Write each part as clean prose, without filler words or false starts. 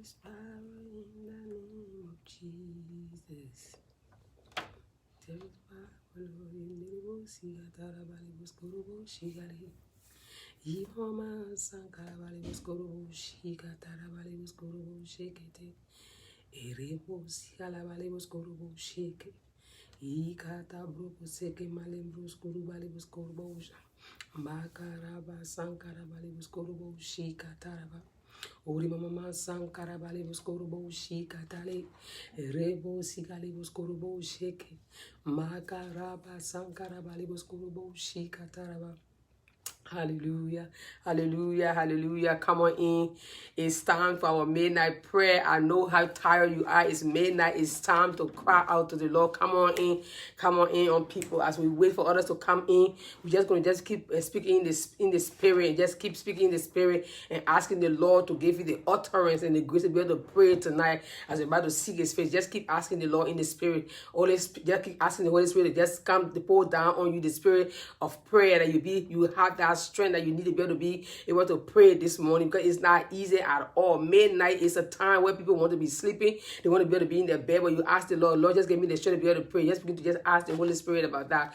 is power in the name of Jesus. There is power, Lord, in the name of Jesus. Yihoma sankarabali buskorobo shika tarabali buskorobo shekete. Erebo sialabali buskorobo sheke. Ikata brobo seke malim buskorobo buskorobo sha. Makaraba sankarabali buskorobo shika taraba. Ori mama sankarabali buskorobo shika tale. Erebo sikali buskorobo sheke. Makaraba sankarabali buskorobo shika taraba. Hallelujah, hallelujah, hallelujah. Come on in. It's time for our midnight prayer. I know how tired you are. It's midnight. It's time to cry out to the Lord. Come on in. Come on in on people. As we wait for others to come in, we're just going to just keep speaking in the spirit. Just keep speaking in the spirit and asking the Lord to give you the utterance and the grace to be able to pray tonight as we're about to seek his face. Just keep asking the Lord in the spirit. Just keep asking the Holy Spirit to just come to pour down on you the spirit of prayer, that you have that strength that you need to be able to be able to pray this morning, because it's not easy at all. Midnight is a time where people want to be sleeping. They want to be able to be in their bed, but you ask the Lord, just give me the strength to be able to pray. Just begin to just ask the Holy Spirit about that.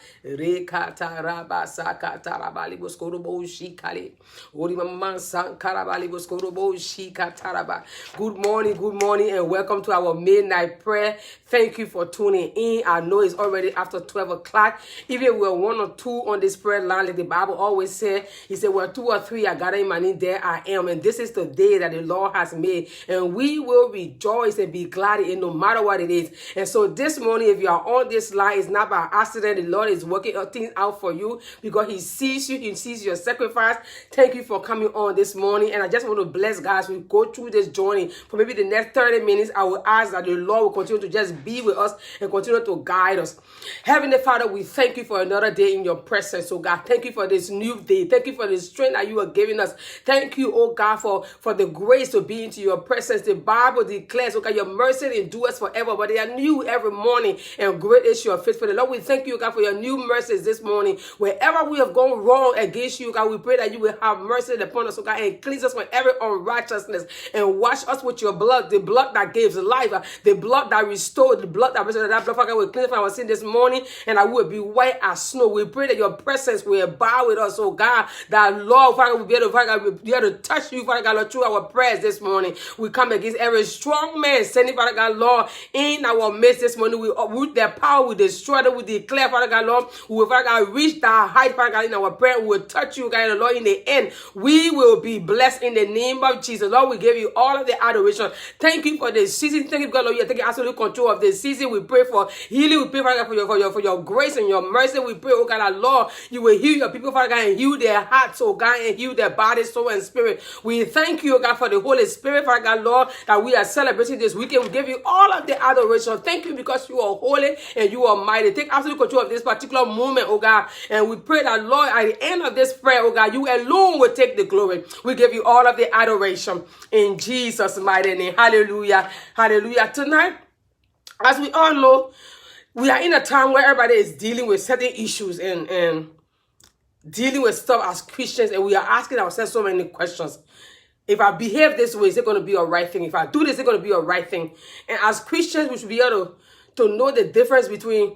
Good morning, and welcome to our midnight prayer. Thank you for tuning in. I know it's already after 12 o'clock. Even we're one or two on this prayer line, like the Bible always said, he said, where 2 or 3 are gathered in my name, there I am. And this is the day that the Lord has made. And we will rejoice and be glad in it, no matter what it is. And so this morning, if you are on this line, it's not by accident. The Lord is working things out for you because he sees you. He sees your sacrifice. Thank you for coming on this morning. And I just want to bless God as we go through this journey. For maybe the next 30 minutes, I will ask that the Lord will continue to just be with us and continue to guide us. Heavenly Father, we thank you for another day in your presence. So God, thank you for this new day. Thank you for the strength that you are giving us. Thank you, oh God, for the grace to be into your presence. The Bible declares, oh God, your mercy endures forever, but they are new every morning, and great is your faithfulness. Lord, we thank you, God, for your new mercies this morning. Wherever we have gone wrong against you, God, we pray that you will have mercy upon us, oh God, and cleanse us from every unrighteousness and wash us with your blood, the blood that gives life, the blood that restored, the blood that restored. That blood, God, will cleanse us from our sin this morning, and I will be white as snow. We pray that your presence will abide with us, oh God, that Lord, Father, will be able to, Father God, we'll be able to touch you, Father God, Lord, through our prayers this morning. We come against every strong man standing, Father God, Lord, in our midst this morning. We uproot their power, we destroy them, we declare, Father God, Lord, we will, Father God, reach that height, Father God, in our prayer. We will touch you, God, and Lord, in the end, we will be blessed in the name of Jesus. Lord, we give you all of the adoration. Thank you for this season. Thank you, God, Lord, you're taking absolute control of this season. We pray for healing. We pray, Father God, for your grace and your mercy. We pray, oh God, that Lord, you will heal your people, Father God, and heal their hearts, oh God, and heal their body, soul, and spirit. We thank you, oh God, for the Holy Spirit, Father God, Lord, that we are celebrating this weekend. We give you all of the adoration. Thank you because you are holy and you are mighty. Take absolute control of this particular moment, oh God. And we pray that, Lord, at the end of this prayer, oh God, you alone will take the glory. We give you all of the adoration in Jesus' mighty name. Hallelujah. Hallelujah. Tonight, as we all know, we are in a time where everybody is dealing with certain issues and dealing with stuff as Christians, and we are asking ourselves so many questions. If I behave this way, is it going to be a right thing? If I do this, is it going to be a right thing? And as Christians, we should be able to know the difference between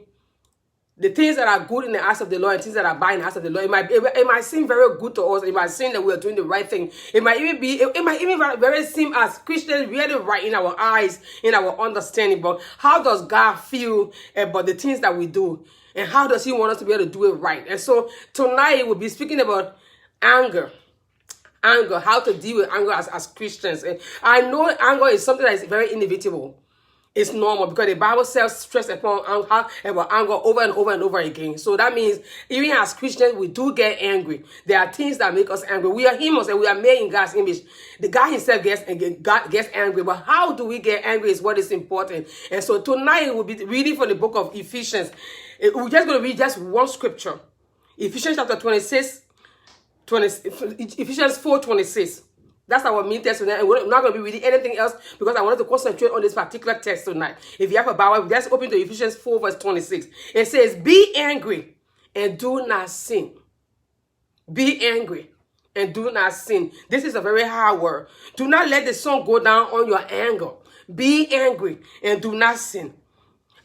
the things that are good in the eyes of the Lord and things that are bad in the eyes of the Lord. It might seem very good to us. It might seem that we are doing the right thing. It might even very seem as Christians really right in our eyes, in our understanding. But how does God feel about the things that we do? And how does he want us to be able to do it right? And so tonight we'll be speaking about anger. Anger, how to deal with anger as Christians. And I know anger is something that is very inevitable. It's normal because the Bible says stress upon anger over and over and over again. So that means even as Christians, we do get angry. There are things that make us angry. We are humans and we are made in God's image. The God himself gets angry. But how do we get angry is what is important. And so tonight we'll be reading from the book of Ephesians. We're just going to read just one scripture. Ephesians chapter 26, Ephesians 4:26. That's our main text tonight, and we're not going to be reading anything else because I wanted to concentrate on this particular text tonight. If you have a Bible, just open to Ephesians 4 verse 26. It says, be angry and do not sin. Be angry and do not sin. This is a very hard word. Do not let the sun go down on your anger. Be angry and do not sin.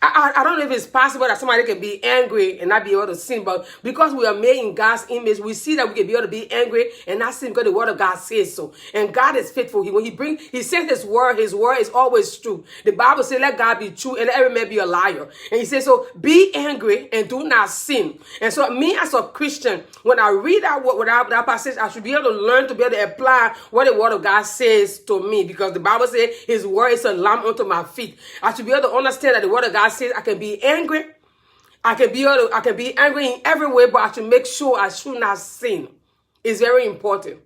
I don't know if it's possible that somebody can be angry and not be able to sin, but because we are made in God's image, we see that we can be able to be angry and not sin because the word of God says so. And God is faithful. When he says his word is always true. The Bible says, let God be true and let every man be a liar. And he says, so be angry and do not sin. And so me as a Christian, when I read that passage, I should be able to learn to be able to apply what the word of God says to me, because the Bible says his word is a lamp unto my feet. I should be able to understand that the word of God says I can be angry. I can be angry in every way, but I should make sure I should not sin. It's very important.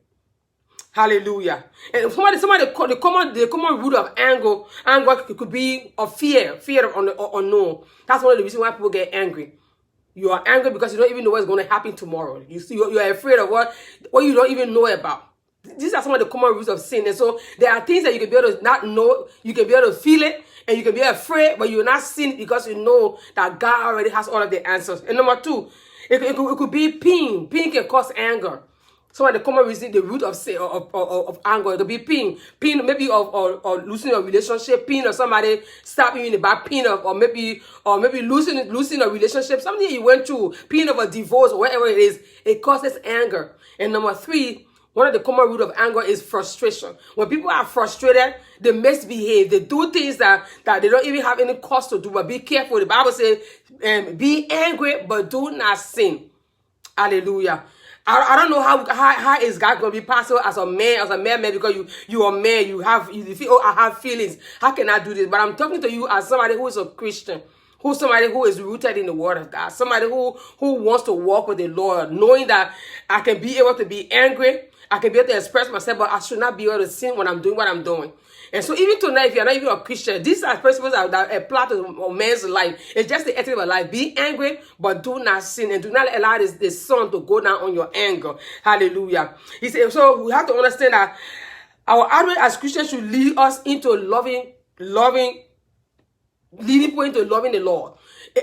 Hallelujah. And the common root of anger could be of fear of unknown. That's one of the reasons why people get angry. You are angry because you don't even know what's going to happen tomorrow. You're afraid of what you don't even know about. These are some of the common roots of sin. And so there are things that you can be able to not know. You can be able to feel it. And you can be afraid, but you're not sin because you know that God already has all of the answers. And number two, it could be pain. Pain can cause anger. Some of the common reason, the root of sin, of anger, it could be pain. Pain maybe of losing a relationship, pain of somebody stabbing you in the back, pain of, or maybe losing a relationship, something you went through, pain of a divorce or whatever it is, it causes anger. And number three, one of the common root of anger is frustration. When people are frustrated, they misbehave. They do things that they don't even have any cause to do. But be careful. The Bible says, be angry, but do not sin. Hallelujah. I don't know how is God going to be possible as a man, because you are a man. You feel, oh, I have feelings. How can I do this? But I'm talking to you as somebody who is a Christian. Who's somebody who is rooted in the word of God. Somebody who wants to walk with the Lord, knowing that I can be able to be angry. I can be able to express myself, but I should not be able to sin when I'm doing what I'm doing. And so even tonight, if you're not even a Christian, these are principles that apply to a man's life. It's just the ethic of life. Be angry, but do not sin. And do not allow the sun to go down on your anger. Hallelujah. He said, so we have to understand that our attitude as Christians should lead us into leading people into loving the Lord.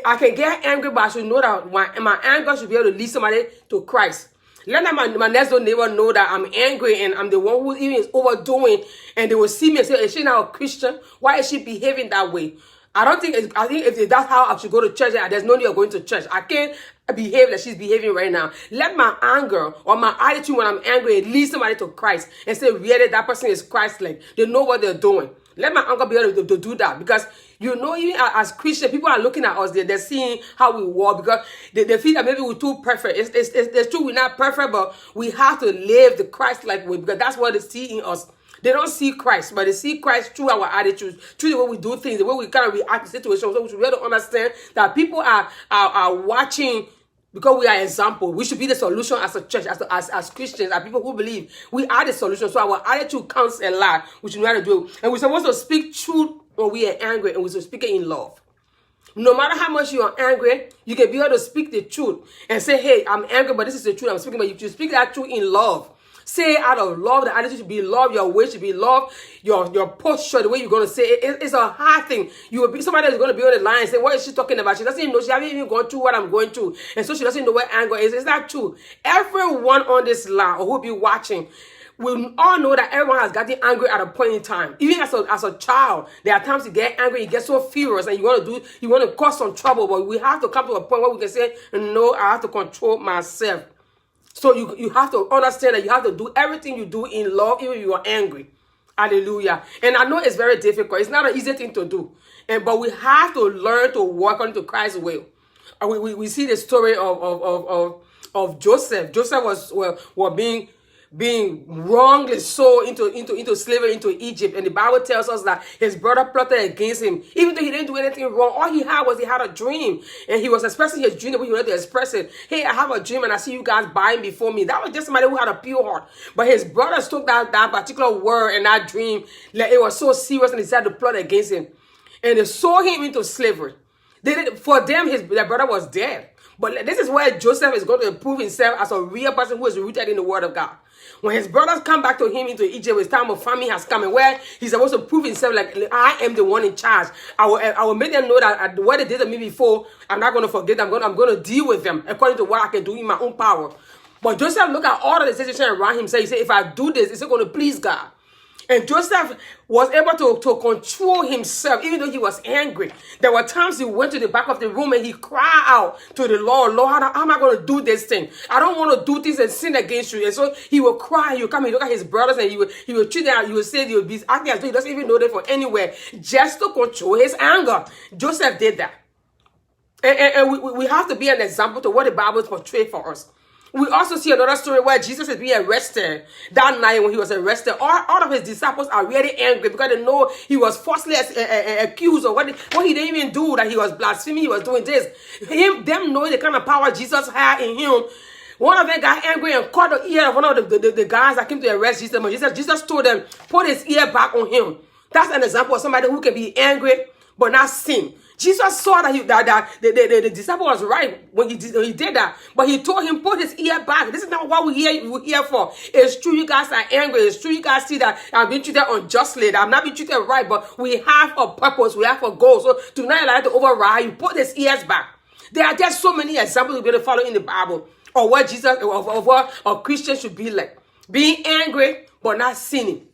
I can get angry, but I should know that my anger should be able to lead somebody to Christ. Let my next door neighbor know that I'm angry and I'm the one who even is overdoing, and they will see me and say, is she not a Christian? Why is she behaving that way? I think if that's how I should go to church, there's no need of going to church. I can't behave like she's behaving right now. Let my anger or my attitude when I'm angry lead somebody to Christ and say, really, that person is Christ-like. They know what they're doing. Let my anger be able to do that, because even as Christians, people are looking at us. They're seeing how we walk, because they feel that maybe we're too perfect. It's true, we're not perfect, but we have to live the Christ-like way, because that's what they see in us. They don't see Christ, but they see Christ through our attitudes, through the way we do things, the way we kind of react to situations. So we should be able to understand that people are watching. Because we are example, we should be the solution as a church, as Christians, as people who believe. We are the solution. So our attitude counts a lot. We should know how to do it. And we're supposed to speak truth when we are angry, and we should speak it in love. No matter how much you are angry, you can be able to speak the truth and say, hey, I'm angry, but this is the truth I'm speaking. But you should speak that truth in love. Say it out of love. The attitude should be love. Your way should be love. Your posture, the way you're going to say it, it's a hard thing. You will be somebody that's going to be on the line and say, what is she talking about? She doesn't even know. She hasn't even gone through what I'm going through. And so she doesn't know what anger is. It's not true. Everyone on this line or who will be watching, we all know that everyone has gotten angry at a point in time. Even as a child, there are times you get angry, you get so furious, and you want to cause some trouble. But we have to come to a point where we can say, no, I have to control myself. So you have to understand that you have to do everything you do in love, even if you are angry. Hallelujah. And I know it's very difficult. It's not an easy thing to do. But we have to learn to walk according to Christ's will. We see the story of Joseph. Joseph was being wrongly sold into slavery into Egypt. And the Bible tells us that his brother plotted against him. Even though he didn't do anything wrong, all he had a dream. And he was expressing his dream the way he wanted to express it. Hey, I have a dream and I see you guys buying before me. That was just somebody who had a pure heart. But his brothers took that particular word and that dream, like it was so serious, and decided to plot against him. And they sold him into slavery. For them, their brother was dead. But this is where Joseph is going to prove himself as a real person who is rooted in the word of God. When his brothers come back to him into Egypt, his time of famine has come, and where he's supposed to prove himself like, I am the one in charge. I will make them know that what they did to me before, I'm not going to forget them. I'm going to deal with them according to what I can do in my own power. But Joseph looked at all of the situation around him. He said, if I do this, is it going to please God? And Joseph was able to control himself, even though he was angry. There were times he went to the back of the room and he cried out to the Lord, Lord, how am I going to do this thing? I don't want to do this and sin against you. And so he would cry, he would come, he would look at his brothers, and he would treat them, he would say, he would be acting as though he doesn't even know them from anywhere, just to control his anger. Joseph did that. And we have to be an example to what the Bible portrays for us. We also see another story where Jesus is being arrested. That night when he was arrested, all of his disciples are really angry because they know he was falsely accused of what he didn't even do, that he was blaspheming, he was doing this. Them knowing the kind of power Jesus had in him, one of them got angry and caught the ear of one of the guys that came to arrest Jesus. But Jesus told them, put his ear back on him. That's an example of somebody who can be angry but not sin. Jesus saw that the disciple was right when he did that. But he told him, put his ear back. This is not what we're here for. It's true you guys are angry. It's true you guys see that I'm being treated unjustly, that I'm not being treated right. But we have a purpose. We have a goal. So do not allow it to override you. Put his ears back. There are just so many examples we're going to follow in the Bible of what Jesus, of what a Christian should be like. Being angry but not sinning.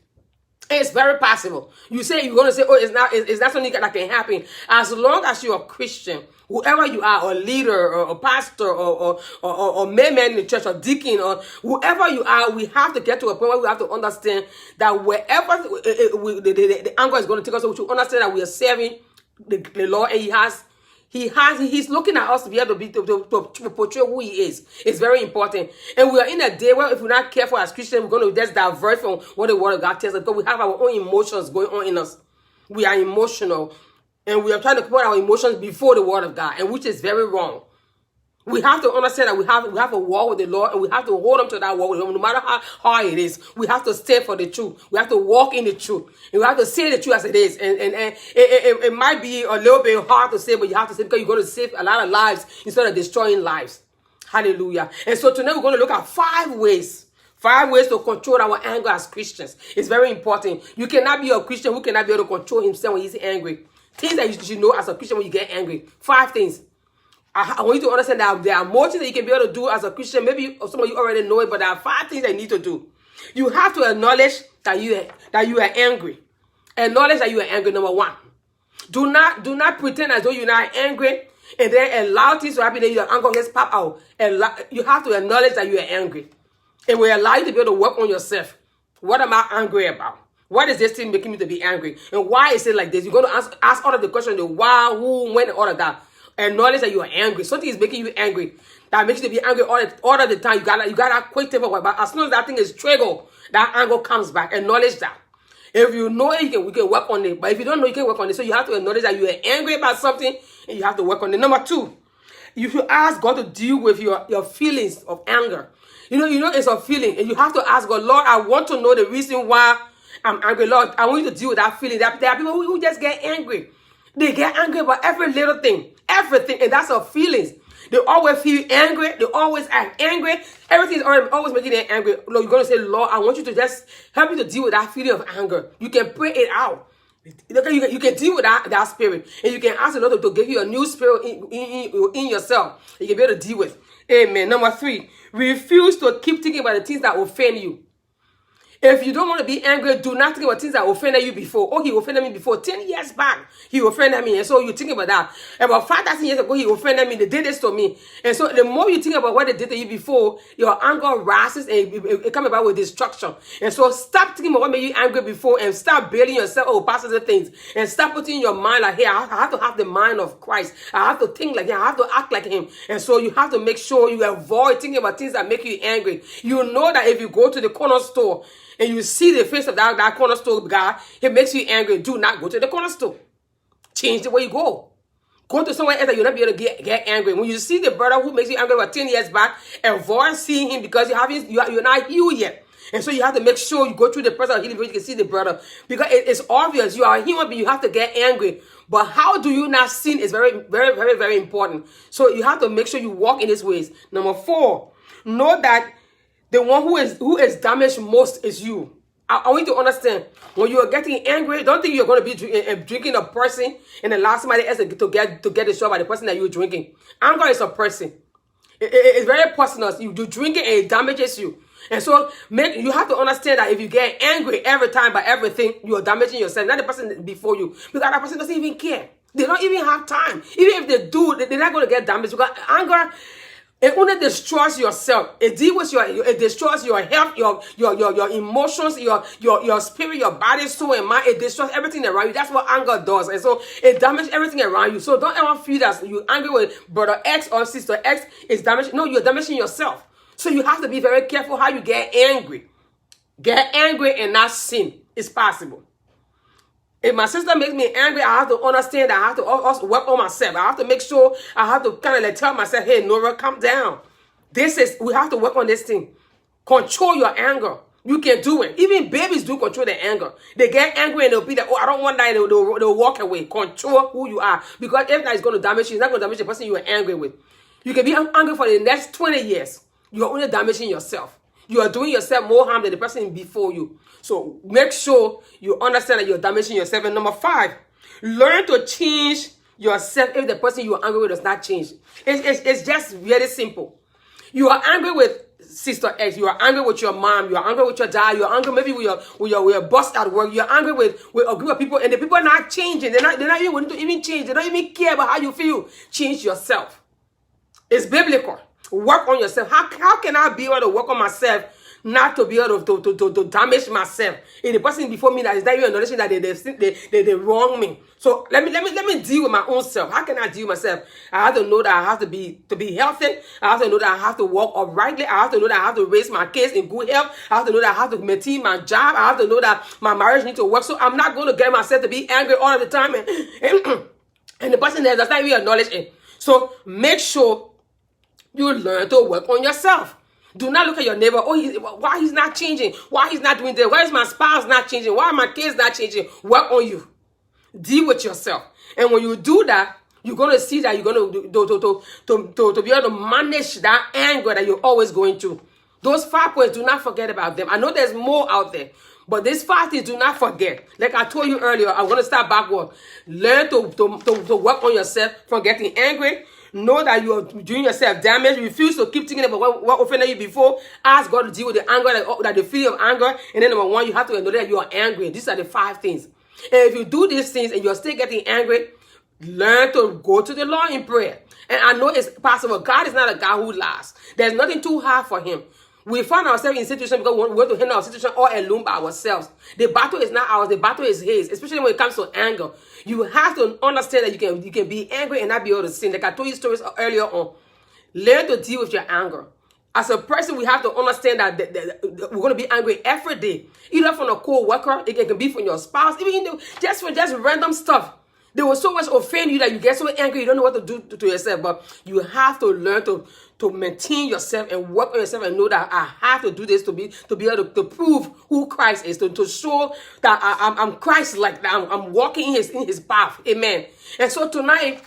It's very possible. You say, you're going to say, oh, it's not something that can happen. As long as you're a Christian, whoever you are, a leader, or a pastor, or man in the church, or deacon, or whoever you are, we have to get to a point where we have to understand that wherever the anger is going to take us, we should understand that we are serving the Lord, and He's looking at us to be able to portray who he is. It's very important. And we are in a day where if we're not careful as Christians, we're going to just divert from what the word of God tells us, because we have our own emotions going on in us. We are emotional. And we are trying to put our emotions before the word of God, and which is very wrong. We have to understand that we have a war with the Lord, and we have to hold on to that war with him, no matter how hard it is. We have to stand for the truth. We have to walk in the truth. And we have to say the truth as it is. And it might be a little bit hard to say, but you have to say, because you're going to save a lot of lives instead of destroying lives. Hallelujah. And so tonight we're going to look at 5 ways. 5 ways to control our anger as Christians. It's very important. You cannot be a Christian who cannot be able to control himself when he's angry. Things that you should know as a Christian when you get angry. 5 things. I want you to understand that there are more things that you can be able to do as a Christian. Maybe some of you already know it, but there are 5 things that you need to do. You have to acknowledge that you are angry. Acknowledge that you are angry, number 1. Do not pretend as though you're not angry and then allow things to happen and your anger gets pop out. You have to acknowledge that you are angry. And we allow you to be able to work on yourself. What am I angry about? What is this thing making me to be angry? And why is it like this? You're going to ask all of the questions, the why, who, when, and all of that. Acknowledge that you are angry. Something is making you angry. That makes you to be angry all of the time. You got that quick temper. But as soon as that thing is triggered, that anger comes back. Acknowledge that. If you know it, we can work on it. But if you don't know, you can work on it. So you have to acknowledge that you are angry about something and you have to work on it. Number 2, you should ask God to deal with your feelings of anger. You know it's a feeling. And you have to ask God, Lord, I want to know the reason why I'm angry. Lord, I want you to deal with that feeling. There are people who just get angry. They get angry about every little thing. Everything. And that's our feelings. They always feel angry. They always act angry. Everything is always making them angry. Lord, you're going to say, Lord, I want you to just help me to deal with that feeling of anger. You can pray it out. You can deal with that spirit. And you can ask the Lord to give you a new spirit in yourself. You can be able to deal with. Amen. Number 3, refuse to keep thinking about the things that offend you. If you don't want to be angry, do not think about things that offended you before. Oh, he offended me before. 10 years back, he offended me. And so you think about that. About 5,000 years ago, he offended me. They did this to me. And so the more you think about what they did to you before, your anger rises and it comes about with destruction. And so stop thinking about what made you angry before and stop building yourself over positive things. And stop putting in your mind like, hey, I have to have the mind of Christ. I have to think like him. I have to act like him. And so you have to make sure you avoid thinking about things that make you angry. You know that if you go to the corner store, and you see the face of that corner store guy, it makes you angry. Do not go to the corner store. Change the way you go. Go to somewhere else that you'll not be able to get angry. When you see the brother who makes you angry about 10 years back, avoid seeing him because you're not healed yet. And so you have to make sure you go through the process of healing before you can see the brother. Because it's obvious you are a human being, you have to get angry. But how do you not sin is very, very, very, very important. So you have to make sure you walk in these ways. Number 4, know that the one who is damaged most is you. I want you to understand, when you are getting angry, don't think you're going to be drinking a person and allow somebody else to get destroyed by the person that you're drinking. Anger is a person. It's very personal. You drink it and it damages you. And so you have to understand that if you get angry every time by everything, you are damaging yourself, not the person before you. Because that person doesn't even care. They don't even have time. Even if they do, they're not going to get damaged. Because anger, it only destroys yourself. It destroys your health, your emotions, your spirit, your body, soul, and mind. It destroys everything around you. That's what anger does. And so it damages everything around you. So don't ever feel that you're angry with brother X or sister X is damaging. No, you're damaging yourself. So you have to be very careful how you get angry. Get angry and not sin. It's possible. If my sister makes me angry, I have to understand that I have to also work on myself. I have to make sure, I have to kind of like tell myself, hey, Nora, calm down. We have to work on this thing. Control your anger. You can do it. Even babies do control their anger. They get angry and they'll be like, oh, I don't want that. And they'll walk away. Control who you are. Because if that is going to damage you, it's not going to damage the person you are angry with. You can be angry for the next 20 years. You're only damaging yourself. You are doing yourself more harm than the person before you. So make sure you understand that you're damaging yourself. And number 5, learn to change yourself if the person you are angry with does not change. It's just very simple. You are angry with sister X. You are angry with your mom. You are angry with your dad. You are angry maybe with your boss at work. You are angry with a group of people, and the people are not changing. They're not even willing to even change. They don't even care about how you feel. Change yourself. It's biblical. Work on yourself. How can I be able to work on myself, not to be able to damage myself? If the person before me that is not even acknowledging that they wrong me. So let me deal with my own self. How can I deal with myself? I have to know that I have to be healthy. I have to know that I have to walk uprightly. I have to know that I have to raise my kids in good health. I have to know that I have to maintain my job. I have to know that my marriage needs to work. So I'm not going to get myself to be angry all of the time. And the person there does not even acknowledge it. So make sure you learn to work on yourself. Do not look at your neighbor. Oh, why he's not changing? Why he's not doing this? Why is my spouse not changing? Why are my kids not changing? Work on you. Deal with yourself. And when you do that, you're going to see that you're going to be able to manage that anger that you're always going through. Those 5 points, do not forget about them. I know there's more out there, but these 5 things, do not forget. Like I told you earlier, I'm going to start backward. Learn to work on yourself from getting angry. Know that you are doing yourself damage. Refuse to keep thinking about what offended you before. Ask God to deal with the anger, that the feeling of anger. And then number 1, you have to know that you are angry. These are the 5 things. And if you do these things and you're still getting angry, learn to go to the Lord in prayer. And I know it's possible. God is not a God who lies. There's nothing too hard for him. We find ourselves in situations because we want to handle our situation all alone by ourselves. The battle is not ours. The battle is his, especially when it comes to anger. You have to understand that you can be angry and not be able to sin. Like I told you stories earlier on. Learn to deal with your anger. As a person, we have to understand that we're going to be angry every day. Either from a co-worker, it can be from your spouse, even just for random stuff. They will so much offend you that you get so angry you don't know what to do to yourself. But you have to learn to maintain yourself and work on yourself and know that I have to do this to be able to prove who Christ is, to show that I'm Christ-like, that I'm walking in his path. Amen. And so tonight,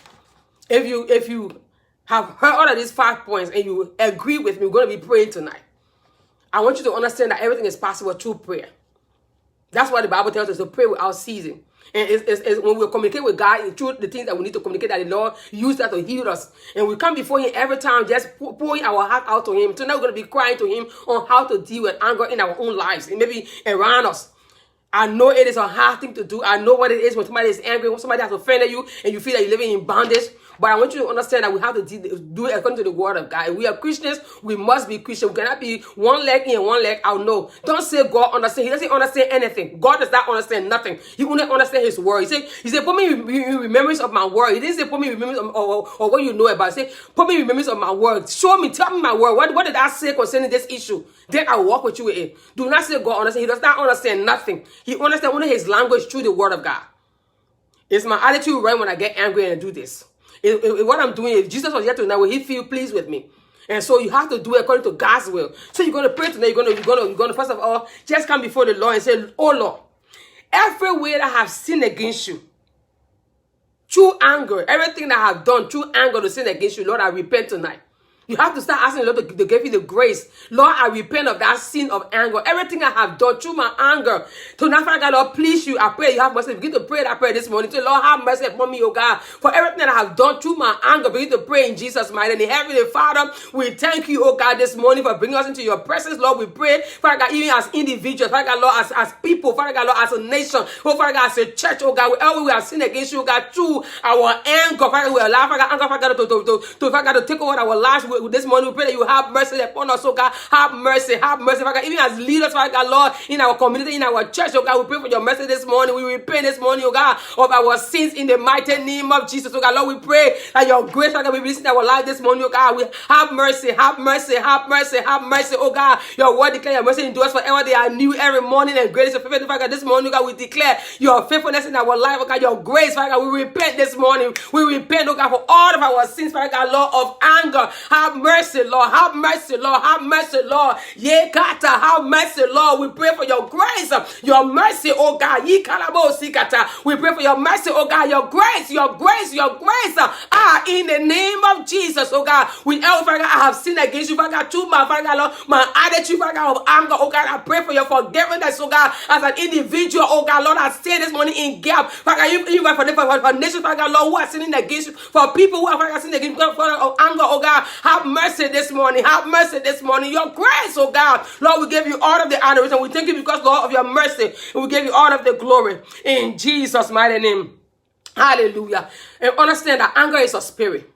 if you have heard all of these 5 points and you agree with me, we're going to be praying tonight. I want you to understand that everything is possible through prayer. That's why the Bible tells us to pray without ceasing. And it's when we communicate with God through the things that we need to communicate, that the Lord used that to heal us. And we come before him every time just pouring our heart out to him. Tonight we're going to be crying to him on how to deal with anger in our own lives and maybe around us. I know it is a hard thing to do. I know what it is when somebody is angry, when somebody has offended you and you feel that you're living in bondage. But I want you to understand that we have to do it according to the word of God. If we are Christians, we must be Christian. We cannot be one leg in, one leg out. No. Don't say God understands. He doesn't understand anything. God does not understand nothing. He only understands his word. He said, put me in remembrance of my word. He didn't say, put me in remembrance of what you know about. He said, put me in remembrance of my word. Show me, tell me my word. What did I say concerning this issue? Then I will walk with you in it. Do not say God understands. He does not understand nothing. He understands only his language through the word of God. It's my attitude right when I get angry and do this. What I'm doing, if Jesus was here tonight, will he feel pleased with me? And so you have to do it according to God's will. So you're going to pray tonight. You're going to first of all just come before the Lord and say, oh Lord, every way that I have sinned against you, through anger, everything that I have done through anger to sin against you, Lord, I repent tonight. You have to start asking the Lord to give you the grace. Lord, I repent of that sin of anger. Everything I have done through my anger to not, Father God, Lord, please you. I pray you have mercy. Begin to pray that prayer this morning. Say, Lord, have mercy upon me, oh God, for everything that I have done through my anger. Begin to pray in Jesus' mighty name. Heavenly Father, we thank you, oh God, this morning for bringing us into your presence. Lord, we pray, Father God, even as individuals, Father God, Lord, as people, Father God, Lord, as a nation, oh Father God, as a church, oh God, wherever we have sinned against you, oh God, through our anger, Father God, we allow, Father God, anger, Father God, Father God, to take over our lives. This morning, we pray that you have mercy upon us, oh God. Have mercy, Father God. Even as leaders, Father God, Lord, in our community, in our church, oh God, we pray for your mercy this morning. We repent this morning, oh God, of our sins in the mighty name of Jesus, oh God. Lord, we pray that your grace, Father God, will be released in our life this morning, oh God. We have mercy, have mercy, have mercy, have mercy, oh God. Your word declare your mercy endures forever. They are new every morning, and great is your faithfulness, Father God. This morning, oh God, we declare your faithfulness in our life, oh God. Your grace, Father God. We repent this morning. We repent, oh God, for all of our sins, Father God, Lord, of anger. Have mercy, Lord. Have mercy, Lord. Have mercy, Lord. Ye kata, have mercy, Lord. We pray for your grace, your mercy, oh God. Ye kalabo sikata. We pray for your mercy, oh God. Your grace, your grace, your grace. In the name of Jesus, oh God. We Father God, I have sinned against you, Father God, through my Father God, Lord, my attitude, Father God, of anger, oh God. I pray for your forgiveness, oh God, as an individual, oh God, Lord. I stand this morning in gap, Father God, even for nations, Father God, Lord, who are sinning against you, for people who are Father God, sinning against you, Father, of anger, oh God. Have mercy this morning. Have mercy this morning. Your grace, oh God. Lord, we give you all of the adoration. We thank you because, Lord, of your mercy. And we give you all of the glory in Jesus' mighty name. Hallelujah. And understand that anger is a spirit.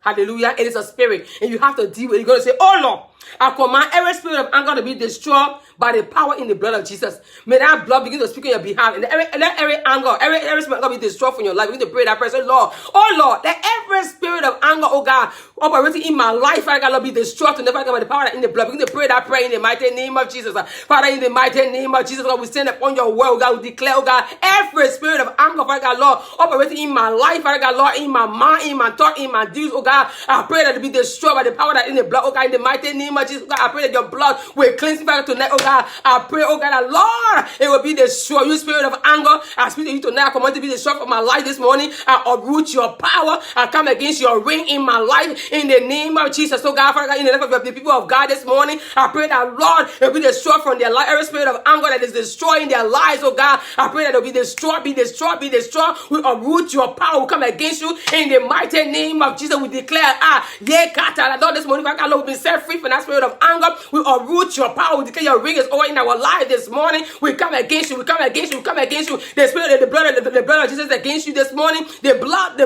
Hallelujah. It is a spirit. And you have to deal with it. You're going to say, oh Lord, I command every spirit of anger to be destroyed by the power in the blood of Jesus. May that blood begin to speak on your behalf. And let every anger, every spirit of anger be destroyed from your life. Begin to pray that prayer. Say, Lord, oh Lord, let every spirit of anger, oh God, operating in my life, Father God, Lord, be destroyed to never by the power in the blood. Begin to pray that prayer in the mighty name of Jesus. Father, in the mighty name of Jesus, God, we stand upon your word, oh God. We declare, oh God, every spirit of anger, Father God, Lord, operating in my life, Father God, Lord, in my mind, in my thought, in my deeds, oh God. I pray that it be destroyed by the power that in the blood, oh God, in the mighty name of Jesus, oh God. I pray that your blood will cleanse me, Father, tonight, oh God. I pray, oh God, that Lord, it will be destroyed. You spirit of anger, I speak to you tonight. I command to be destroyed from my life this morning. I uproot your power. I come against your reign in my life in the name of Jesus. So God, Father God, in the life of the people of God this morning, I pray that Lord, it will be destroyed from their life. Every spirit of anger that is destroying their lives, oh God, I pray that it will be destroyed, be destroyed, be destroyed. We uproot your power. We come against you in the mighty name of Jesus. We declare, Lord, this morning, Father God, Lord, we've been set free from that spirit of anger. We uproot your power. We declare your ring is over in our life this morning. We come against you. We come against you. We come against you. The spirit, the blood of Jesus is against you this morning. The blood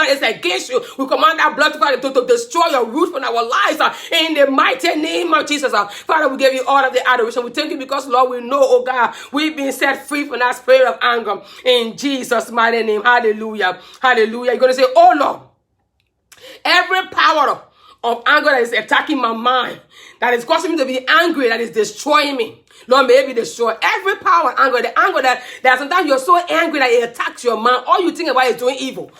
is against you. We command that blood to destroy your root from our lives in the mighty name of Jesus. Father, we give you all of the adoration. We thank you because, Lord, we know, oh God, we've been set free from that spirit of anger in Jesus' mighty name. Hallelujah. Hallelujah. You're going to say, oh Lord, every power of anger that is attacking my mind, that is causing me to be angry, that is destroying me, Lord, may it be destroyed. Every power of anger, the anger that sometimes you're so angry that it attacks your mind. All you think about is doing evil.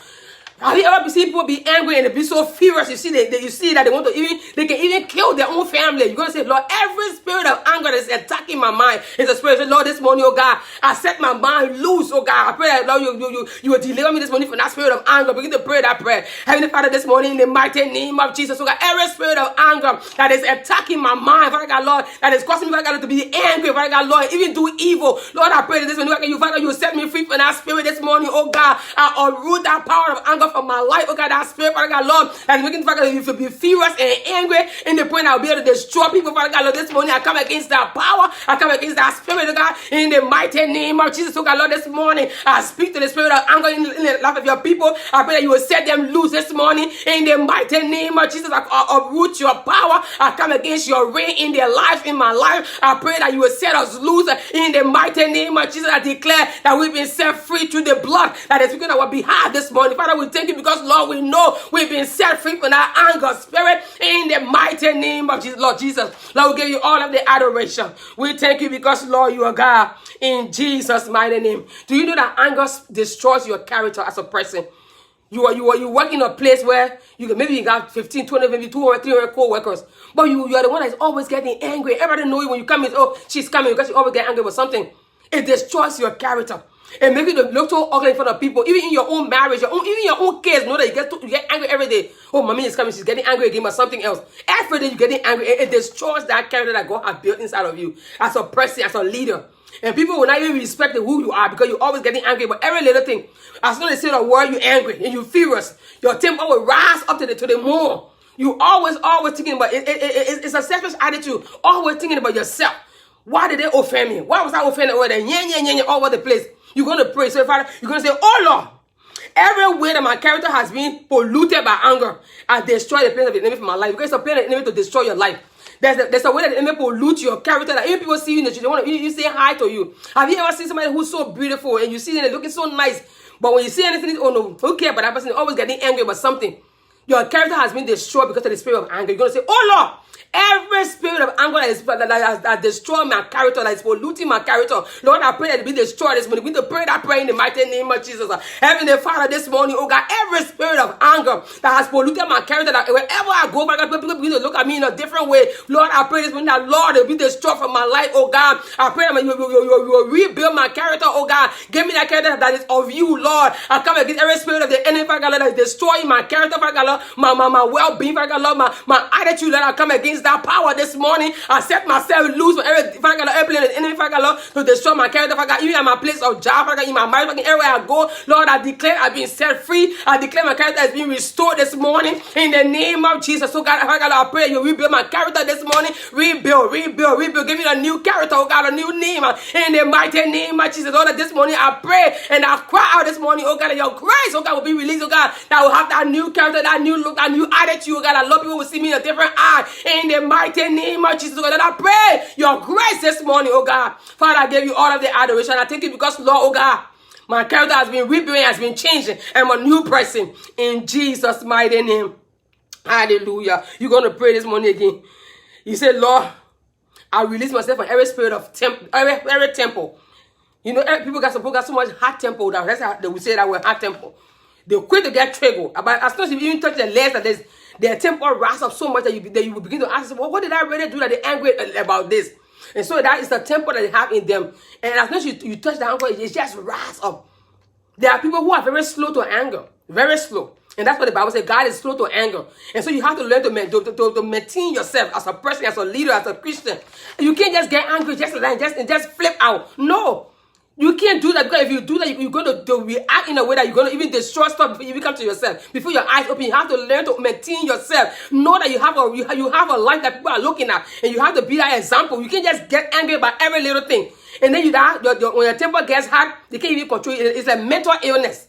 Have you ever seen people be angry and they be so furious? You see that they want to they can even kill their own family. You're going to say, Lord, every spirit of anger that is attacking my mind is a spirit. Lord, this morning, oh God, I set my mind loose, oh God. I pray that, Lord, you will deliver me this morning from that spirit of anger. Begin to pray that prayer. Heavenly Father, this morning, in the mighty name of Jesus, oh God, every spirit of anger that is attacking my mind, Father God, Lord, that is causing me, Father God, to be angry, Father God, Lord, even do evil. Lord, I pray that this morning, Father God, you will set me free from that spirit this morning, oh God. I uproot that power of anger from my life, oh God, that spirit, Father God, Lord, that is making, Father God, you to be furious and angry in the point I'll be able to destroy people, Father God, Lord, this morning I come against that power, I come against that spirit, oh God, in the mighty name of Jesus, oh God, Lord, this morning I speak to the spirit of anger in the life of your people. I pray that you will set them loose this morning in the mighty name of Jesus. I uproot your power, I come against your reign in their life, in my life. I pray that you will set us loose in the mighty name of Jesus. I declare that we've been set free through the blood that is speaking on our behalf this morning. Father, we thank you because, Lord, we know we've been set free from that anger spirit in the mighty name of Jesus. Lord Jesus, Lord, we give you all of the adoration. We thank you because, Lord, you are God in Jesus' mighty name. Do you know that anger destroys your character as a person? You work in a place where maybe you got 15, 20, maybe 200, 300 co-workers, but you are the one that's always getting angry. Everybody know you when you come in, oh, she's coming because you always get angry with something. It destroys your character. and make you to look so ugly in front of people, even in your own marriage, even your own kids know that you get angry every day. Oh, mommy is coming, she's getting angry again, but something else. Every day you're getting angry, it destroys that character that God has built inside of you as a person, as a leader. And people will not even respect who you are because you're always getting angry about every little thing. As soon as they say the word, you're angry and you're furious. Your temper will rise up to the moon. You always thinking about it. It's a selfish attitude. Always thinking about yourself. Why did they offend me? Why was I offended over there? Yeah, all over the place. You're going to pray. So, Father, you're going to say, oh Lord, every way that my character has been polluted by anger, I destroy the plan of the enemy for my life. Because it's a plan of the enemy to destroy your life. There's a way that the enemy pollute your character. That even people see you in the street, they want to say hi to you. Have you ever seen somebody who's so beautiful and you see them looking so nice, but when you see anything, oh no, who cares? But that person is always getting angry about something. Your character has been destroyed because of the spirit of anger. You're going to say, oh Lord, every spirit of anger that has destroyed my character, that is polluting my character, Lord, I pray that it be destroyed this morning. We need to pray that prayer in the mighty name of Jesus. Heavenly Father, this morning, oh God, every spirit of anger that has polluted my character, that wherever I go, my God, people begin to look at me in a different way. Lord, I pray this morning that, Lord, it will be destroyed from my life, oh God. I pray that you will rebuild my character, oh God. Give me that character that is of you, Lord. I come against every spirit of the enemy, Father God, that is destroying my character, Father God, my well-being, Father God, Lord, my attitude, that I come against that power this morning. I set myself loose from every, Father God, every plan of the enemy, Father God, Lord, to destroy my character, Father God, even at my place of job, Father God, in my marriage, Father God, everywhere I go, Lord, I declare I've been set free. I declare my character has been restored this morning in the name of Jesus. So God, Father God, I pray you rebuild my character this morning. Rebuild. Give me a new character, oh God, a new name in the mighty name of Jesus. Lord, this morning I pray and I cry out this morning, oh God, that your grace, oh God, will be released, oh God, that will have that new character, that new look, that new attitude, oh God. I love people will see me in a different eye in the mighty name of Jesus, oh God. And I pray your grace this morning, oh God. Father, I give you all of the adoration. I thank you because, Lord, oh God, my character has been rebuilt, has been changing. I'm a new person in Jesus' mighty name. Hallelujah. You're going to pray this morning again. You say, Lord, I release myself from every spirit of every temple. You know, people got so much hot temple. That's how they would say that we're hot temple. They're quick to get triggered. But as soon as you even touch their legs, that their temple rise up so much that you will begin to ask yourself, well, what did I really do that they're angry about this? And so that is the temple that they have in them. And as soon as you touch the anger, it just rise up. There are people who are very slow to anger. Very slow. And that's what the Bible says. God is slow to anger. And so you have to learn to maintain yourself as a person, as a leader, as a Christian. You can't just get angry and just flip out. No. You can't do that, because if you do that, you're going to react in a way that you're going to even destroy stuff before you even come to yourself. Before your eyes open, you have to learn to maintain yourself. Know that you have a life that people are looking at, and you have to be that example. You can't just get angry about every little thing. And then when your temper gets hot, they can't even control it. It's a mental illness.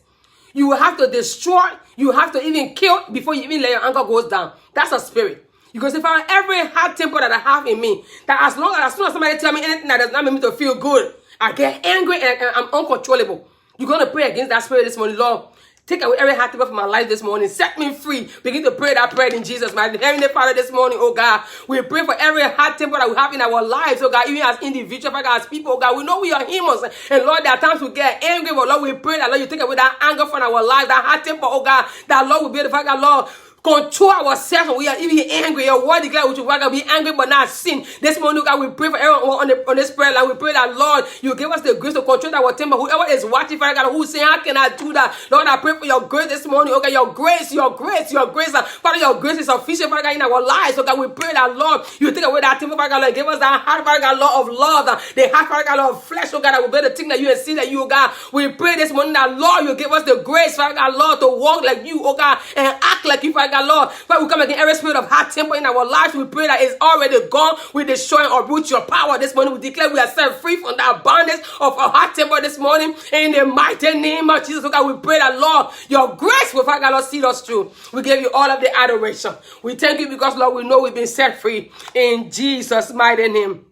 You will have to destroy, you have to even kill before you even let your anger goes down. That's a spirit. You can say, Father, every hot temper that I have in me, that as soon as somebody tell me anything that does not make me to feel good, I get angry and I'm uncontrollable. You're going to pray against that spirit this morning. Lord, take away every hot temper from my life this morning. Set me free. Begin to pray that prayer in Jesus' name. Heavenly Father, this morning, oh God, we pray for every hot temper that we have in our lives, oh God, even as individuals, as people, oh God. We know we are humans. And Lord, there are times we get angry, but Lord, we pray that, Lord, you take away that anger from our lives, that hot temper, oh God, that Lord will be the fact that, Lord, control ourselves when we are even angry. Your word declares we should be angry but not sin. This morning, God, we pray for everyone on this prayer line. We pray that, Lord, you give us the grace to control our temper. Whoever is watching, Father God, who's saying, how can I do that? Lord, I pray for your grace this morning. Okay, your grace. Father, your grace is sufficient, Father God, in our lives. So God, we pray that, Lord, you take away that temper, Father God, Lord, give us that heart, Father God, Lord, of love, the heart, Father God, Lord, of flesh, oh God, that will be the thing that you and see that you, oh God. We pray this morning that, Lord, you give us the grace, Father God, Lord, to walk like you, oh God, and act like you, Father God, Lord. Father, we come against every spirit of hot temper in our lives. We pray that it's already gone. We destroy or root your power this morning. We declare we are set free from that bondage of a hot temper this morning. In the mighty name of Jesus, oh God, we pray that, Lord, your grace will, Father God, Lord, see us through. We give you all of the adoration. We thank you because, Lord, we know we've been set free in Jesus' mighty name.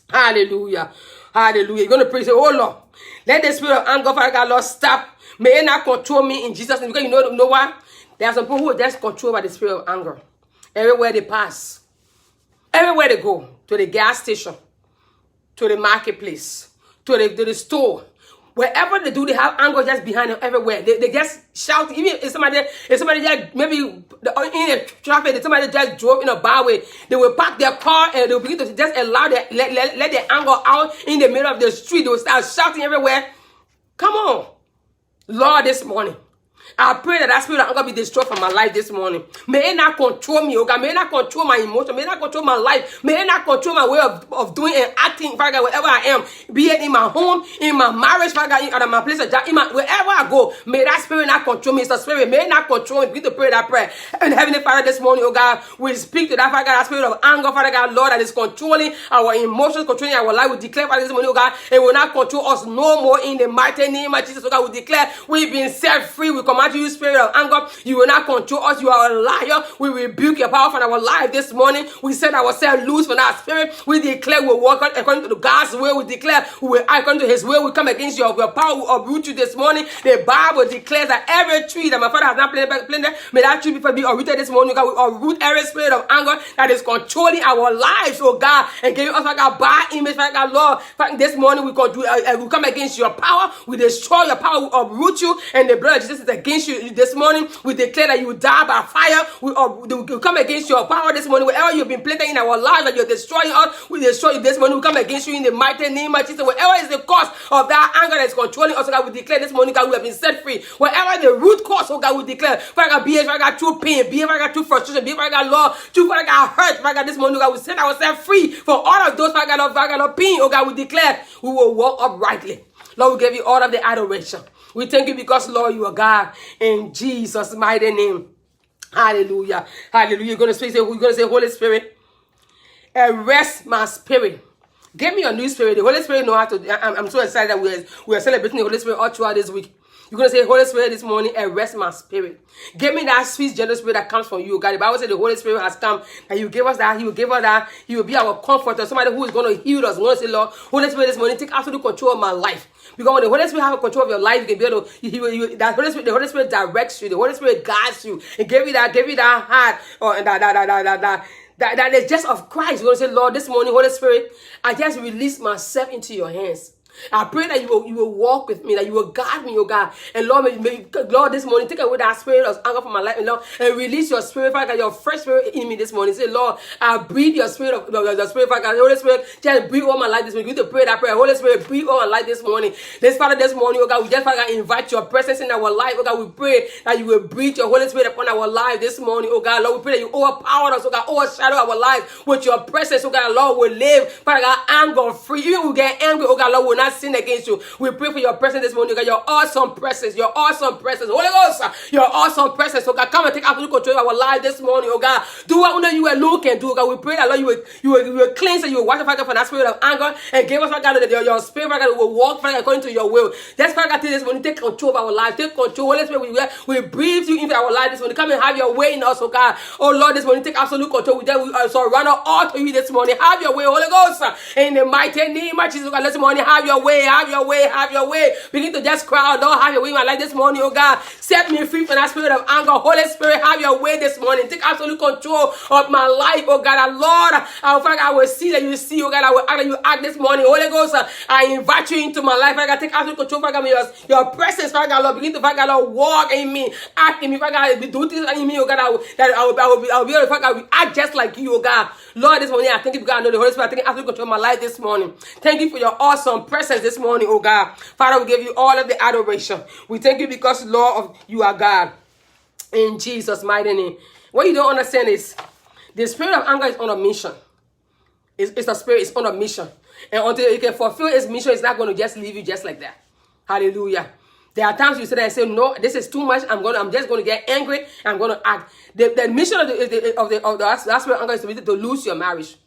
Hallelujah. Hallelujah. You're going to pray, say, oh Lord, let the spirit of anger, Father God, Lord, stop. May it not control me in Jesus' name. Because you know why? There are some people who are just controlled by the spirit of anger. Everywhere they pass, everywhere they go, to the gas station, to the marketplace, to the store, wherever they do, they have anger just behind them everywhere. They just shout. Even if somebody just maybe in the traffic, somebody just drove in a byway, they will park their car and they will begin to just allow let their anger out in the middle of the street. They will start shouting everywhere. Come on. Lord, this morning, I pray that spirit of anger be destroyed from my life this morning. May it not control me, oh God. May it not control my emotion. May it not control my life. May it not control my way of doing and acting, Father God, wherever I am. Be it in my home, in my marriage, Father God, in my place of job, wherever I go. May that spirit not control me. It's the spirit. May it not control me. Begin to pray that prayer. And Heavenly Father, this morning, oh God, we speak to that, Father God, that spirit of anger, Father God, Lord, that is controlling our emotions, controlling our life. We declare, Father, this morning, oh God, it will not control us no more in the mighty name of Jesus, oh God. We declare we've been set free. We command you, spirit of anger. You will not control us. You are a liar. We rebuke your power from our life this morning. We set ourselves loose from our spirit. We declare we walk according to God's will. We declare we will act according to his will. We come against your power. We uproot you this morning. The Bible declares that every tree that my Father has not planted, may that tree be uprooted this morning. God, we uproot every spirit of anger that is controlling our lives, oh God, and giving us like a bad image, like our Lord. This morning we come against your power. We destroy your power. We uproot you, and the blood of Jesus is against you this morning. We declare that you die by fire. We come against your power this morning. Wherever you've been planted in our lives, that you're destroying us, we destroy you this morning. We come against you in the mighty name of Jesus. Whatever is the cause of that anger that is controlling us, oh God, we declare this morning, God, we have been set free. Whatever the root cause, oh God, we declare, Father God, be it, Father God, through pain, be it, Father God, through frustration, be it, Father God, Lord, through, Father God, hurt, Father God, this morning, God, we set ourselves free from all of those, Father God, of pain, oh God, we declare we will walk uprightly. Lord, we give you all of the adoration. We thank you because, Lord, you are God. In Jesus' mighty name. Hallelujah. Hallelujah. You're going to say, Holy Spirit, arrest my spirit. Give me a new spirit. The Holy Spirit know how to. I'm so excited that we are celebrating the Holy Spirit all throughout this week. You're going to say, Holy Spirit, this morning, arrest my spirit. Give me that sweet, gentle spirit that comes from you, God. The Bible said the Holy Spirit has come, and you give us that. He will give us that. He will be our comforter, somebody who is going to heal us. We're going to say, Lord, Holy Spirit, this morning, take absolute control of my life. Because when the Holy Spirit has control of your life, you can be able to, the Holy Spirit directs you. The Holy Spirit guides you. And give you that heart, or that is just of Christ. You're going to say, Lord, this morning, Holy Spirit, I just release myself into your hands. I pray that you will walk with me, that you will guide me, oh God. And Lord, Lord, this morning, take away that spirit of anger from my life, and Lord, and release your spirit, Father God, your fresh spirit in me this morning. Say, Lord, I breathe your spirit, your spirit, Father God. Holy Spirit, just breathe over my life this morning. You need to pray that prayer. Holy Spirit, breathe over my life this morning. Father, this morning, oh God, we just, Father God, invite your presence in our life, oh God. We pray that you will breathe your Holy Spirit upon our life this morning, oh God. Lord, we pray that you overpower us, oh God, overshadow our life with your presence, oh God. Lord, will live, Father God, anger free. Even we get angry, oh God, Lord, will not sin against you. We pray for your presence this morning, God. Your awesome presence, your awesome presence. Holy Ghost, your awesome presence, oh God. Come and take absolute control of our life this morning, oh God. Do what only you alone can do, oh God. We pray that, Lord, you will cleanse and you will wash us, Father God, from that spirit of anger and give us, Father God, your spirit, Father God, will walk, Father God, according to your will. That's, Father God, this morning, take control of our life. Take control. Holy Spirit, we breathe you into our life this morning. Come and have your way in us, oh God. Oh Lord, this morning, take absolute control. We surrender all to you this morning. Have your way, Holy Ghost. In the mighty name of Jesus, oh God, this morning, have your way, have your way, have your way. Begin to just cry out, Lord, have your way in my life this morning, oh God. Set me free from that spirit of anger. Holy Spirit, have your way this morning. Take absolute control of my life, oh God. And Lord, I will see that you see, oh God. I will act that you act this morning. Holy Ghost, I invite you into my life. Father God, take absolute control, Father God, your presence, Father God, Lord. Begin to, Father God, Lord, walk in me, act in me, Father God. Do things in me, oh God. I will be able to, Father God, act just like you, oh God. Lord, this morning, I thank you because I know the Holy Spirit taking absolute control of my life this morning. Thank you for your awesome presence this morning, oh God. Father, we give you all of the adoration. We thank you because, Lord, you are God. In Jesus' mighty name. What you don't understand is the spirit of anger is on a mission. It's a spirit, it's on a mission. And until it can fulfill its mission, it's not going to just leave you just like that. Hallelujah. There are times you sit there and say, no, this is too much. I'm just going to get angry. I'm going to act. The mission of the spirit of anger is to lose your marriage,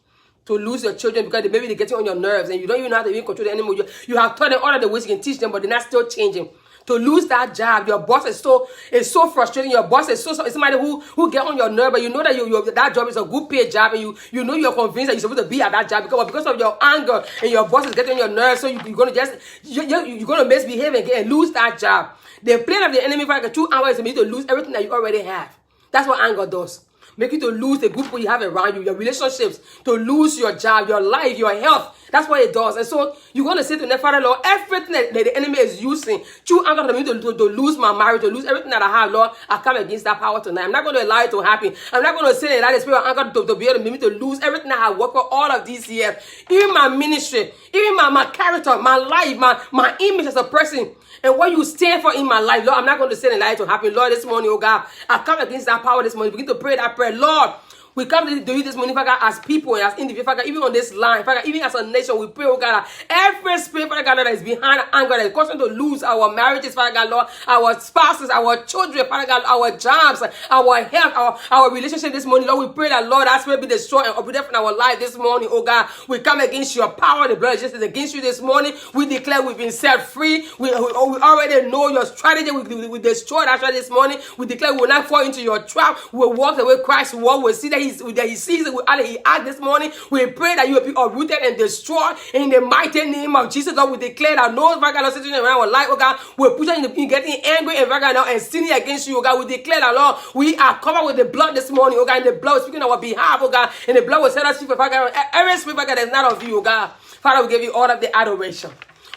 to lose your children, because maybe they're getting on your nerves and you don't even know how to even control them anymore. You have taught them all of the ways you can teach them, but they're not still changing. To lose that job, your boss is so frustrating. Your boss is somebody who get on your nerve, but you know that that job is a good paid job, and you know you're convinced that you're supposed to be at that job because of your anger and your boss is getting on your nerves. So you're gonna misbehave and lose that job. The plan of the enemy for like 2 hours is for you to lose everything that you already have. That's what anger does. Make you to lose the good people you have around you, your relationships, to lose your job, your life, your health. That's what it does. And so you're going to say to the Father, Lord, everything that the enemy is using through anger to me to lose my marriage, to lose everything that I have, Lord, I come against that power tonight. I'm not going to allow it to happen. I'm not going to say that the spirit of anger to be able to make me to lose everything I have worked for all of these years. Even my ministry, even my character, my life, my image as a person, and what you stand for in my life, Lord, I'm not going to say and allow it to happen. Lord, this morning, oh God, I come against that power this morning. Begin to pray that prayer. Lord, we come to do this morning, Father God, as people and as individuals, Father God, even on this line, Father God, even as a nation, we pray, oh God, every spirit, Father God, that is behind anger, that is causing to lose our marriages, Father God, Lord, our spouses, our children, Father God, our jobs, our health, our relationship this morning, Lord, we pray that, Lord, that spirit be destroyed and uprooted from our life this morning, oh God. We come against your power, the blood of Jesus against you this morning. We declare we've been set free. We already know your strategy. We destroy that strategy this morning. We declare we will not fall into your trap. We will walk the way Christ walked. We see that he sees it. He asked this morning. We pray that you will be uprooted and destroyed in the mighty name of Jesus. Lord, we declare that no situation around our life, oh God, we're pushing in getting angry and now and sinning against you, oh God. We declare that, Lord, we are covered with the blood this morning, oh God, and the blood is speaking on our behalf, oh God, and the blood will set us free, Father God. Every spirit, Father God, that is not of you, oh God. Father, we give you all of the adoration.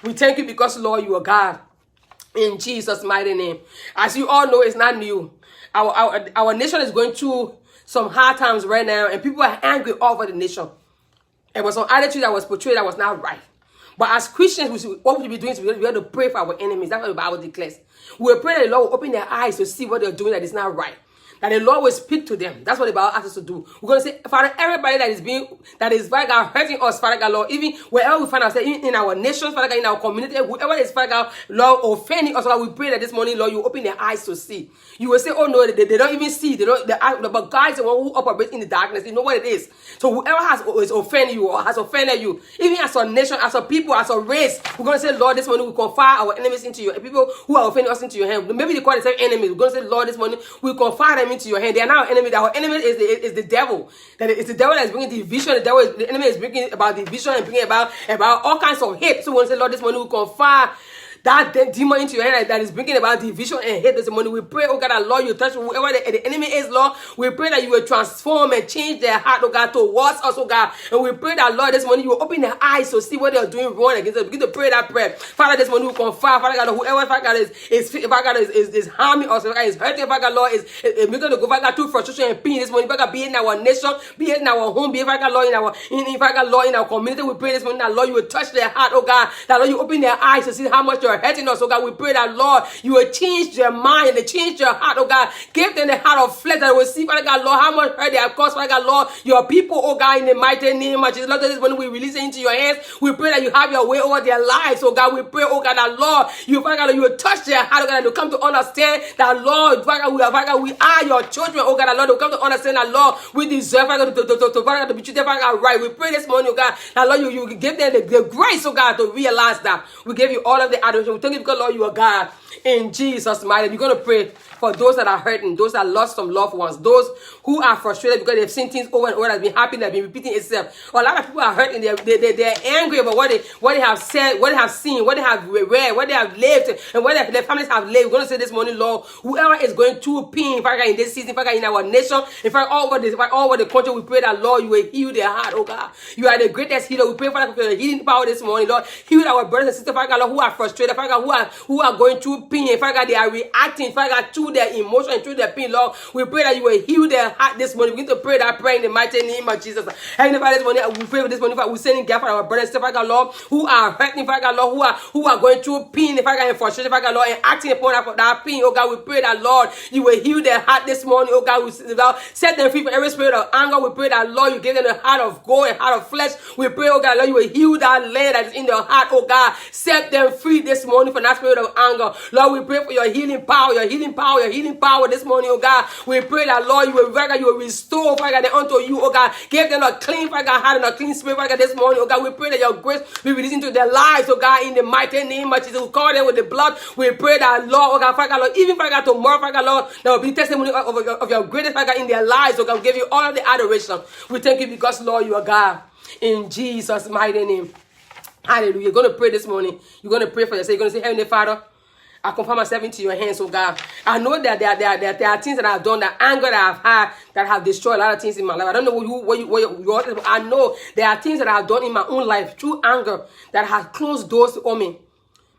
We thank you because, Lord, you are God. In Jesus' mighty name. As you all know, it's not new. Our nation is going through some hard times right now, and people are angry all over the nation. There was some attitude that was portrayed that was not right. But as Christians, what we should be doing is we have to pray for our enemies. That's what the Bible declares. We pray that the Lord will open their eyes to see what they're doing that is not right. That the Lord will speak to them. That's what the Bible asks us to do. We're going to say, Father, everybody that is Father God, hurting us, Father God, Lord, even wherever we find ourselves, even in our nations, Father God, in our community, whoever is, Father God, Lord, offending us, Lord, we pray that this morning, Lord, you open their eyes to see. You will say, oh no, they don't even see. But God is the one who operates in the darkness. You know what it is. So whoever is offending you or has offended you, even as a nation, as a people, as a race, we're going to say, Lord, this morning we confide our enemies into you. People who are offending us into your hand. Maybe they call themselves enemies. We're going to say, Lord, this morning we confide them into your hand. They are not our enemy. Our enemy is the devil. That it's the devil that is bringing division. The enemy is bringing about division and bringing about all kinds of hate. So we want to say, Lord, this morning we confide that demon into your hand that is bringing about division and hate this morning. We pray, oh God, that Lord, you touch whoever the enemy is, Lord. We pray that you will transform and change their heart, oh God, towards us, oh God. And we pray that, Lord, this morning you will open their eyes to see what they are doing wrong against us. Begin to pray that prayer. Father, this morning we confide, Father God, whoever, Father God, is harming us, Father God, is hurting, Father God, Lord, is we're going to go, Father God, through frustration and pain this morning, Father God, be it in our nation, be it in our home, be it, Father God, Lord, Father God, Lord, in our community. We pray this morning that, Lord, you will touch their heart, oh God, that, Lord, you open their eyes to see how much you're hurting us, oh God. We pray that, Lord, you will change their mind and change their heart, oh God. Give them the heart of flesh that will see, Father God, Lord, how much hurt they have caused, Father God, Lord, your people, oh God, in the mighty name of Jesus. Lord, this morning we release it into your hands. We pray that you have your way over their lives, oh God. We pray, oh God, that, Lord, you, Father God, you will touch their heart, oh God, and they'll come to understand that, Lord, Father God, we are your children, oh God, that, Lord, they'll come to understand that, Lord, we deserve, Father God, to be treated, Father God, right. We pray this morning, oh God, that, Lord, you give them the grace, oh God, to realize that. We give you all of the adoration. We thank you because, Lord, you are God. In Jesus' mighty name, you're going to pray for those that are hurting, those that lost some loved ones, those who are frustrated because they've seen things over and over that's been happening, that's been repeating itself. A lot of people are hurting. They're angry about what they have said, what they have seen, what they have read, what they have lived, and what their families have lived. We're going to say this morning, Lord, whoever is going through pain, Father God, in this season, Father God, in our nation, in fact, all over the country, we pray that, Lord, you will heal their heart, oh God. You are the greatest healer. We pray, Father God, for your healing power this morning, Lord. Heal our brothers and sisters, Father God, Lord, who are frustrated, Father God, who are going through pain, Father God, they are reacting, Father God, to their emotion, through their pain, Lord. We pray that you will heal their heart this morning. We begin to pray that prayer in the mighty name of Jesus. Heavenly Father, this morning, we pray for this morning, Father, we send in God for our brothers, Father God, Lord, who are hurting, Father God, Lord, who are going through pain, Father God, and frustration, Father God, Lord, and acting upon that pain, oh God. We pray that, Lord, you will heal their heart this morning, oh God. We set them free from every spirit of anger. We pray that, Lord, you give them a heart of gold and heart of flesh. We pray, oh God, Lord, you will heal that land that is in their heart, oh God. Set them free this morning from that spirit of anger. Lord, we pray for your healing power, your healing power, your healing power this morning, oh God. We pray that, Lord, you will restore, Father God, unto you, oh God. Give them a clean, Father God, heart and a clean spirit, Father God, this morning, oh God. We pray that your grace be released into their lives, oh God, in the mighty name of Jesus. We cover them with the blood. We pray that, Lord, oh God, Father God, Lord, even, Father God, tomorrow, Father God, Lord, there will be testimony of your greatest, Father God, in their lives, oh God. We give you all of the adoration. We thank you because, Lord, you are God. In Jesus' mighty name. Hallelujah. You're going to pray this morning. You're going to pray for yourself. You're going to say, Heavenly Father, I confirm myself into your hands, oh God. I know that there are things that I've done, that anger that I've had, that have destroyed a lot of things in my life. I don't know what I know there are things that I've done in my own life through anger that have closed doors on me.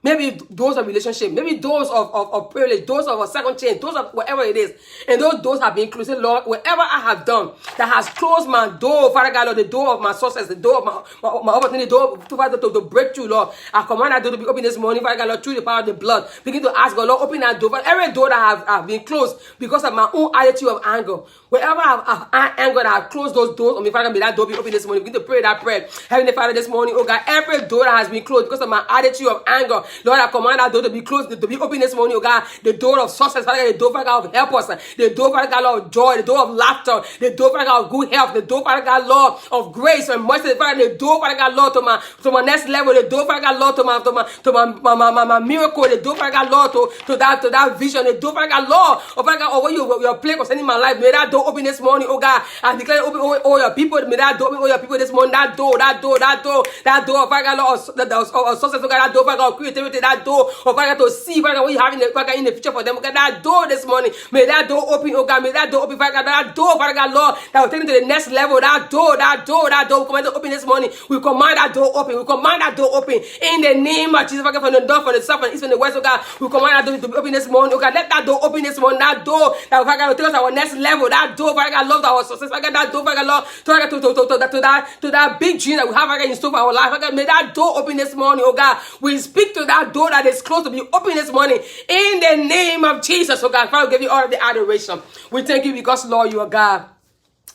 Maybe doors of relationship, maybe doors of privilege, doors of a second chance, doors of whatever it is. And those doors have been closed. Lord, whatever I have done that has closed my door, Father God, Lord, the door of my success, the door of my opportunity, the door to breakthrough, Lord. I command that door to be open this morning, Father God, Lord, through the power of the blood. Begin to ask God, Lord, open that door. Every door that have been closed because of my own attitude of anger. Wherever I've angered, I've closed those doors on me, Father God, may that door be open this morning. Begin to pray that prayer. Heavenly Father, this morning, oh God, every door that has been closed because of my attitude of anger, Lord, I command that door to be closed, to be open this morning, oh God. The door of success, Father God, the door, Father God, of help us, the door, Father God, Lord, of joy, the door of laughter, the door, Father God, of good health, the door, Father God, Lord, of grace and mercy, Father, the door, Father God, Lord, to my next level, the door, Father God, Lord, to my miracle, the door, Father God, Lord, to that vision, the door, Father God, Lord, oh Father God, over your plan concerning my life, may that door open this morning, oh God. I declare open all your people, may that door open all your people this morning, that door, Father God, Lord, of success, oh God, that door, Father God, of creativity, that door, oh Father God, to see, Father God, what you have in the future for them, oh God, that door this morning, may that door open, oh God, may that door open, Father God, that door, Father God, Lord, that will take them to the next level, that door, we command it to open this morning, we command that door open, in the name of Jesus, Father God, from the north, from the south, from the east, from the west, oh God, we command that door to be open this morning, oh God, let that door open this morning, that door, that Father God, will take us to our next level, that door, Father God, love our success, Father God, that door, Father God, Lord, to that big dream that we have, Father God, in store for our life, Father God, may that door open this morning, oh God, we speak to that door that is closed to be open this morning, in the name of Jesus, oh God, Father, we give you all of the adoration, we thank you because, Lord, you are God,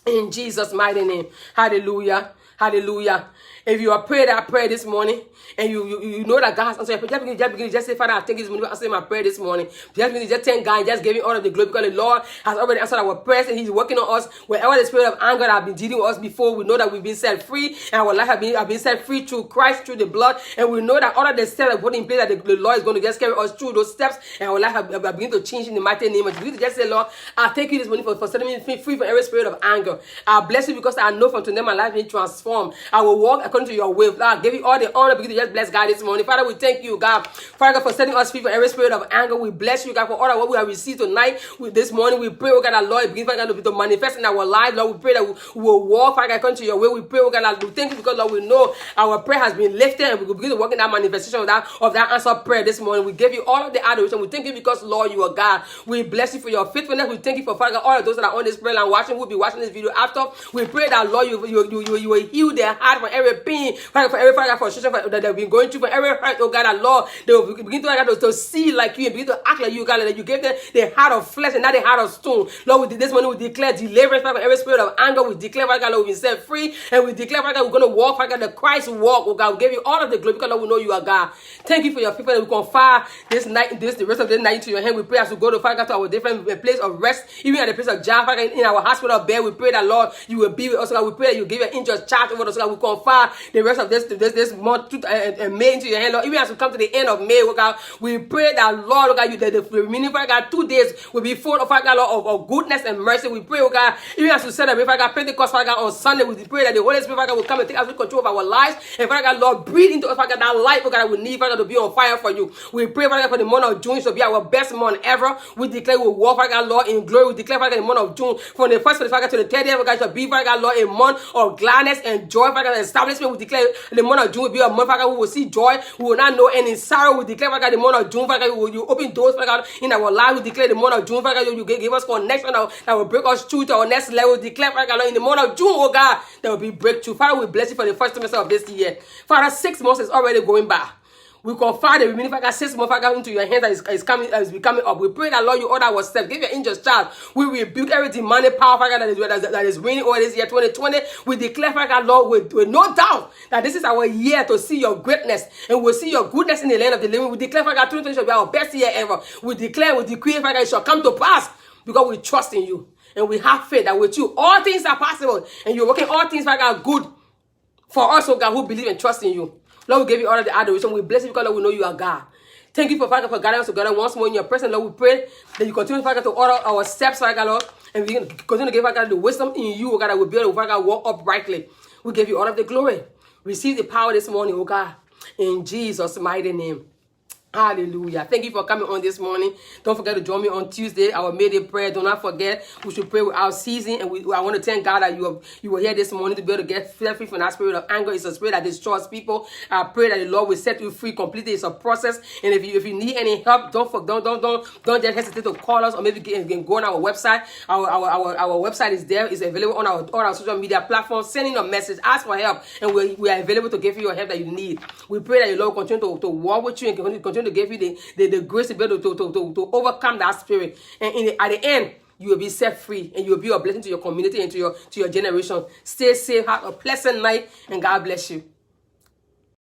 in Jesus' mighty name, hallelujah, hallelujah. If you are praying that prayer this morning, and you know that God has answered your prayer, just begin to say, Father, I thank you this morning for answering my prayer this morning. Just begin to just thank God and just giving all of the glory because the Lord has already answered our prayers and He's working on us. Wherever the spirit of anger that has been dealing with us before, we know that we've been set free and our life have been set free through Christ, through the blood. And we know that all of the steps that put in place that the Lord is going to just carry us through those steps and our life have begun to change in the mighty name of Jesus. Begin to just say, Lord, I thank you this morning for setting me free from every spirit of anger. I bless you because I know from today my life will be transformed. I will walk according to your will. I give you all the honor. Begin to just bless God this morning. Father, we thank you, God. Father God, for setting us free from every spirit of anger. We bless you, God, for all of what we have received tonight. This morning, we pray, oh God, our Lord, begin, Father God, to manifest in our lives. Lord, we pray that we will walk, Father God, according to your will. We pray, oh God, we thank you because, Lord, we know our prayer has been lifted and we will begin to work in that manifestation of that answered prayer this morning. We give you all of the adoration. We thank you because, Lord, you are God. We bless you for your faithfulness. We thank you for, Father God, all of those that are on this prayer line watching, will be watching this video after. We pray that, Lord, you will heal their heart from every pain, Father, for every frustration that they've been going through, for every hurt, oh God, our Lord, they will begin to see like you and begin to act like you, God, that you gave them the heart of flesh and not the heart of stone. Lord, this morning we declare deliverance from every spirit of anger. We declare, Father God, Lord, we've been set free, and we declare, Father God, we're going to walk, Father God, the Christ walk, oh God. We give you all of the glory because, Lord, we know you are God. Thank you for your people that we confide this night, the rest of the night into your hand. We pray as we go to, Father God, to our different place of rest, even at the place of job, Father God, in our hospital bed. We pray that, Lord, you will be with us, God. We pray that you give your angels charge over us, God. We confide the rest of this month and May into your hand, Lord. Even as we come to the end of May, oh God, we pray that, Lord, oh God, the remaining, Father God, 2 days will be full of, Father God, Lord, of goodness and mercy. We pray, oh God, even as we celebrate, Father God, Pentecost, Father God, on Sunday, we pray that the Holy Spirit, Father God, will come and take absolute control of our lives. And Father God, Lord, breathe into us, Father God, that life, oh God, that we need, Father God, to be on fire for you. We pray, Father God, for the month of June to be our best month ever. We declare we will walk, Father God, Lord, in glory. We declare, Father God, the month of June, from the first, Father God, to the 30th, Father God, shall be, Father God, Lord, a month of gladness and joy, Father God, establishment. We declare the month of June will be a month, Father God, we will see joy. We will not know any sorrow. We declare, Father God, the month of June, Father God, you open doors, Father God, in our life. We declare the month of June, Father God, you give us connection that will break us through to our next level. We declare, Father God, in the month of June, oh God, there will be breakthrough. Father, we bless you for the first semester of this year. Father, 6 months is already going by. We confide the remaining, Father God, 6 months, Father God, into your hands that is becoming up. We pray that, Lord, you order our steps. Give your angels charge. We rebuke every demonic power, Father God, that is reigning over this year 2020. We declare, Father God, Lord, with no doubt that this is our year to see your greatness and we'll see your goodness in the land of the living. We declare, Father God, 2020 shall be our best year ever. We declare, we decree, Father God, it shall come to pass because we trust in you and we have faith that with you all things are possible and you're working all things, Father God, good for us, oh God, who believe and trust in you. Lord, we give you all of the adoration. We bless you because, Lord, we know you are God. Thank you for, Father God, for guiding us together once more in your presence. Lord, we pray that you continue, Father God, to order our steps, Father God, Lord, and we continue to give, Father God, the wisdom in you, oh God, that will be able to, Father God, walk uprightly. We give you all of the glory. Receive the power this morning, oh God, in Jesus' mighty name. Hallelujah. Thank you for coming on this morning. Don't forget to join me on Tuesday, our Mayday prayer. Do not forget, we should pray without ceasing. And I want to thank God that you were here this morning to be able to get free from that spirit of anger. It's a spirit that destroys people. I pray that the Lord will set you free completely. It's a process. And if you need any help, don't just hesitate to call us, or maybe you can go on our website. Our website is there. It's available on all our social media platforms. Send in a message, ask for help, and we are available to give you your help that you need. We pray that the Lord continue to walk with you and continue to give you the grace to be able to overcome that spirit. And at the end, you will be set free, and you will be a blessing to your community and to your generation. Stay safe, have a pleasant night, and God bless you.